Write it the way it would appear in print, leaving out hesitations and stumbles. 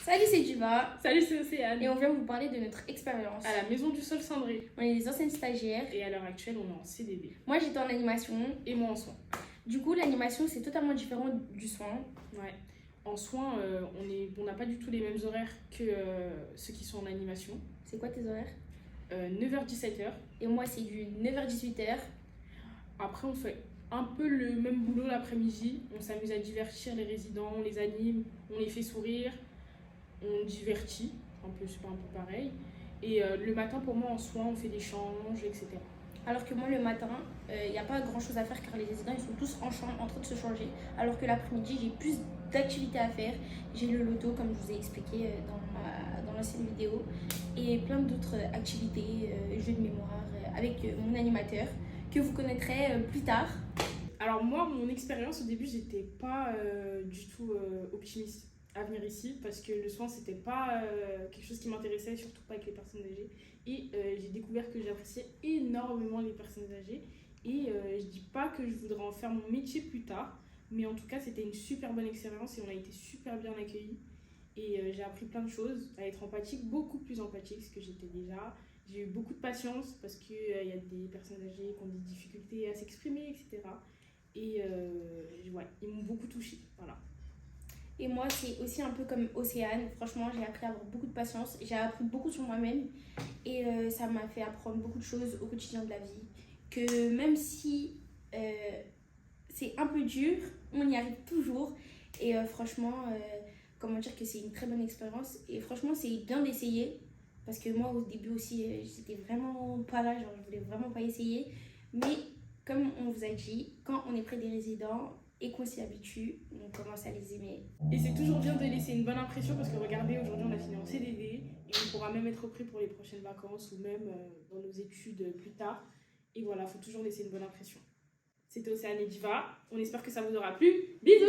Salut, c'est Diva Salut, c'est Océane. et on vient vous parler de notre expérience. À la Maison du Sol Cendré. On est des anciennes stagiaires. Et à l'heure actuelle, on est en CDD. Moi, j'étais en animation. Et moi en soins. Du coup, l'animation, c'est totalement différent du soin. Ouais. En soins, on n'a pas du tout les mêmes horaires que ceux qui sont en animation. C'est quoi tes horaires? 9h-17h. Et moi, c'est du 9h-18h. Après, on fait un peu le même boulot l'après-midi. On s'amuse à divertir les résidents, on les anime, on les fait sourire, on divertit. C'est pas un peu pareil. Et le matin, pour moi, en soins, on fait des changes, etc. Alors que moi, le matin, il n'y a pas grand chose à faire car les résidents, ils sont tous en chambre en train de se changer. Alors que l'après-midi, j'ai plus d'activités à faire. J'ai le loto, comme je vous ai expliqué dans l'ancienne vidéo. Et plein d'autres activités, jeux de mémoire, avec mon animateur, que vous connaîtrez plus tard. Alors moi, mon expérience au début, j'étais pas du tout optimiste à venir ici parce que le soin, c'était pas quelque chose qui m'intéressait, surtout pas avec les personnes âgées. Et j'ai découvert que j'appréciais énormément les personnes âgées. Et je dis pas que je voudrais en faire mon métier plus tard, mais en tout cas, c'était une super bonne expérience et on a été super bien accueillis. Et j'ai appris plein de choses, à être empathique, beaucoup plus empathique que j'étais déjà. J'ai eu beaucoup de patience parce qu'il y a des personnes âgées qui ont des difficultés à s'exprimer, etc. Et ouais, ils m'ont beaucoup touchée. Voilà. Et moi, c'est aussi un peu comme Océane. Franchement, j'ai appris à avoir beaucoup de patience. J'ai appris beaucoup sur moi-même. Et ça m'a fait apprendre beaucoup de choses au quotidien de la vie. Que même si c'est un peu dur, on y arrive toujours. Et franchement, comment dire que c'est une très bonne expérience. Et franchement, c'est bien d'essayer. Parce que moi, au début aussi, j'étais vraiment pas là. Genre, je voulais vraiment pas essayer. Mais comme on vous a dit, quand on est près des résidents et qu'on s'y habitue, on commence à les aimer. Et c'est toujours bien de laisser une bonne impression parce que regardez, aujourd'hui on a fini en CDD et on pourra même être repris pour les prochaines vacances ou même dans nos études plus tard. Et voilà, il faut toujours laisser une bonne impression. C'était Océane et Diva. On espère que ça vous aura plu. Bisous!